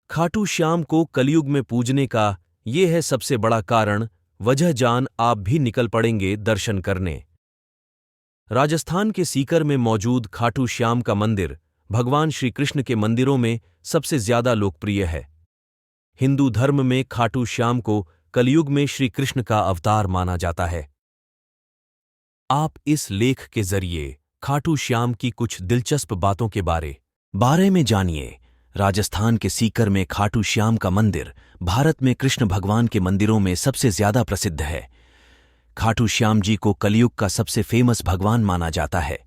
खाटू श्याम को कलयुग में पूजने का ये है सबसे बड़ा कारण। वजह जान आप भी निकल पड़ेंगे दर्शन करने। राजस्थान के सीकर में मौजूद खाटू श्याम का मंदिर भगवान श्री कृष्ण के मंदिरों में सबसे ज्यादा लोकप्रिय है। हिंदू धर्म में खाटू श्याम को कलयुग में श्री कृष्ण का अवतार माना जाता है। आप इस लेख के जरिए खाटू श्याम की कुछ दिलचस्प बातों के बारे में जानिए। राजस्थान के सीकर में खाटू श्याम का मंदिर भारत में कृष्ण भगवान के मंदिरों में सबसे ज्यादा प्रसिद्ध है। खाटू श्याम जी को कलयुग का सबसे फेमस भगवान माना जाता है।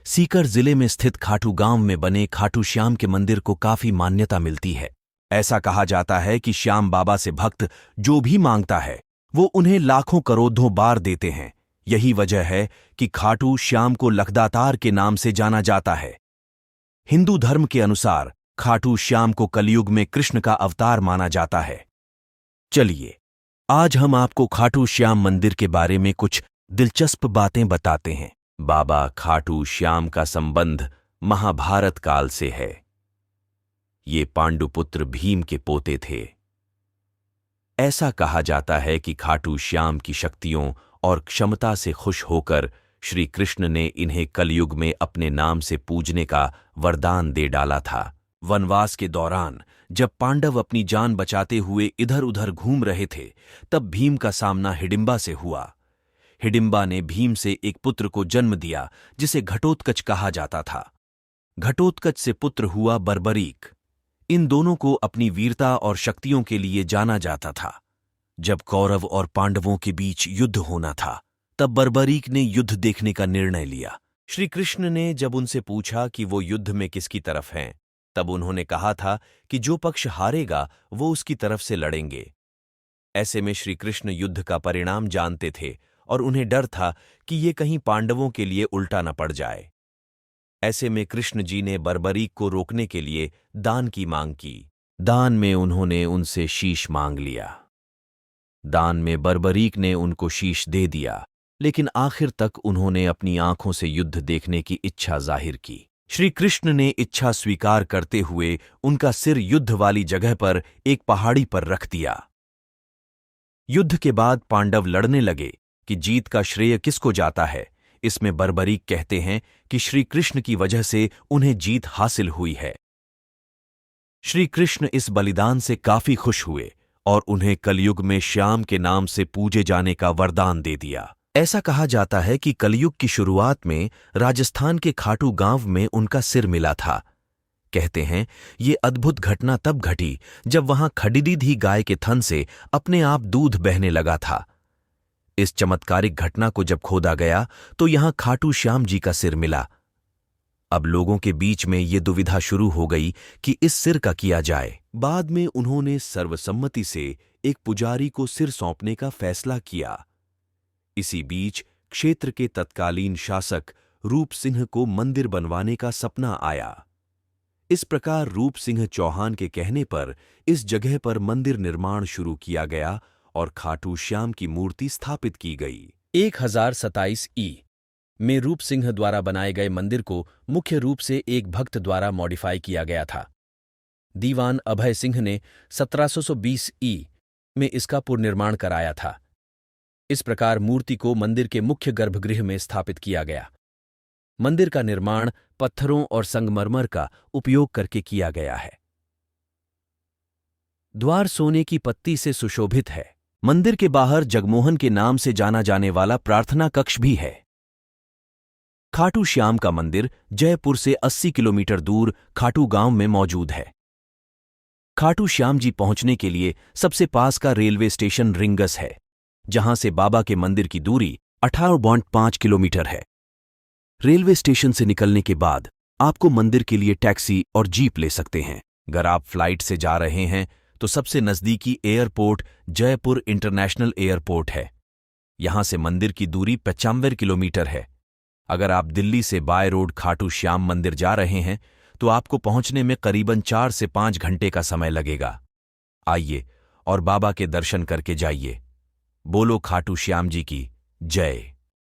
सीकर जिले में स्थित खाटू गांव में बने खाटू श्याम के मंदिर को काफी मान्यता मिलती है। ऐसा कहा जाता है कि श्याम बाबा से भक्त जो भी मांगता है वो उन्हें लाखों करोड़ों बार देते हैं। यही वजह है कि खाटू श्याम को लखदातार के नाम से जाना जाता है। हिंदू धर्म के अनुसार खाटू श्याम को कलयुग में कृष्ण का अवतार माना जाता है। चलिए आज हम आपको खाटू श्याम मंदिर के बारे में कुछ दिलचस्प बातें बताते हैं। बाबा खाटू श्याम का संबंध महाभारत काल से है। ये पांडुपुत्र भीम के पोते थे। ऐसा कहा जाता है कि खाटू श्याम की शक्तियों और क्षमता से खुश होकर श्री कृष्ण ने इन्हें कलयुग में अपने नाम से पूजने का वरदान दे डाला था। वनवास के दौरान जब पांडव अपनी जान बचाते हुए इधर उधर घूम रहे थे, तब भीम का सामना हिडिंबा से हुआ। हिडिंबा ने भीम से एक पुत्र को जन्म दिया जिसे घटोत्कच कहा जाता था। घटोत्कच से पुत्र हुआ बर्बरीक। इन दोनों को अपनी वीरता और शक्तियों के लिए जाना जाता था। जब कौरव और पांडवों के बीच युद्ध होना था, तब बर्बरीक ने युद्ध देखने का निर्णय लिया। श्री कृष्ण ने जब उनसे पूछा कि वो युद्ध में किसकी तरफ हैं, तब उन्होंने कहा था कि जो पक्ष हारेगा वो उसकी तरफ से लड़ेंगे। ऐसे में श्री कृष्ण युद्ध का परिणाम जानते थे और उन्हें डर था कि ये कहीं पांडवों के लिए उल्टा न पड़ जाए। ऐसे में कृष्ण जी ने बर्बरीक को रोकने के लिए दान की मांग की। दान में उन्होंने उनसे शीश मांग लिया। दान में बर्बरीक ने उनको शीश दे दिया, लेकिन आखिर तक उन्होंने अपनी आंखों से युद्ध देखने की इच्छा जाहिर की। श्री कृष्ण ने इच्छा स्वीकार करते हुए उनका सिर युद्ध वाली जगह पर एक पहाड़ी पर रख दिया। युद्ध के बाद पांडव लड़ने लगे कि जीत का श्रेय किसको जाता है। इसमें बर्बरीक कहते हैं कि श्री कृष्ण की वजह से उन्हें जीत हासिल हुई है। श्री कृष्ण इस बलिदान से काफी खुश हुए और उन्हें कलयुग में श्याम के नाम से पूजे जाने का वरदान दे दिया। ऐसा कहा जाता है कि कलयुग की शुरुआत में राजस्थान के खाटू गांव में उनका सिर मिला था। कहते हैं ये अद्भुत घटना तब घटी जब वहां खड़ीदी गाय के थन से अपने आप दूध बहने लगा था। इस चमत्कारिक घटना को जब खोदा गया तो यहां खाटू श्याम जी का सिर मिला। अब लोगों के बीच में ये दुविधा शुरू हो गई कि इस सिर का किया जाए। बाद में उन्होंने सर्वसम्मति से एक पुजारी को सिर सौंपने का फैसला किया। इसी बीच क्षेत्र के तत्कालीन शासक रूप सिंह को मंदिर बनवाने का सपना आया। इस प्रकार रूप सिंह चौहान के कहने पर इस जगह पर मंदिर निर्माण शुरू किया गया और खाटू श्याम की मूर्ति स्थापित की गई। 1027 ई में रूप सिंह द्वारा बनाए गए मंदिर को मुख्य रूप से एक भक्त द्वारा मॉडिफाई किया गया था। दीवान अभय सिंह ने 1720 ई में इसका पुनर्निर्माण कराया था। इस प्रकार मूर्ति को मंदिर के मुख्य गर्भगृह में स्थापित किया गया। मंदिर का निर्माण पत्थरों और संगमरमर का उपयोग करके किया गया है। द्वार सोने की पत्ती से सुशोभित है। मंदिर के बाहर जगमोहन के नाम से जाना जाने वाला प्रार्थना कक्ष भी है। खाटू श्याम का मंदिर जयपुर से 80 किलोमीटर दूर खाटू गांव में मौजूद है। खाटू श्याम जी पहुंचने के लिए सबसे पास का रेलवे स्टेशन रिंगस है, जहां से बाबा के मंदिर की दूरी 18.5 किलोमीटर है। रेलवे स्टेशन से निकलने के बाद आपको मंदिर के लिए टैक्सी और जीप ले सकते हैं। अगर आप फ्लाइट से जा रहे हैं तो सबसे नजदीकी एयरपोर्ट जयपुर इंटरनेशनल एयरपोर्ट है। यहां से मंदिर की दूरी 95 किलोमीटर है। अगर आप दिल्ली से बाय रोड खाटू श्याम मंदिर जा रहे हैं तो आपको पहुंचने में करीबन 4 से 5 घंटे का समय लगेगा। आइए और बाबा के दर्शन करके जाइए। बोलो खाटू श्याम जी की जय।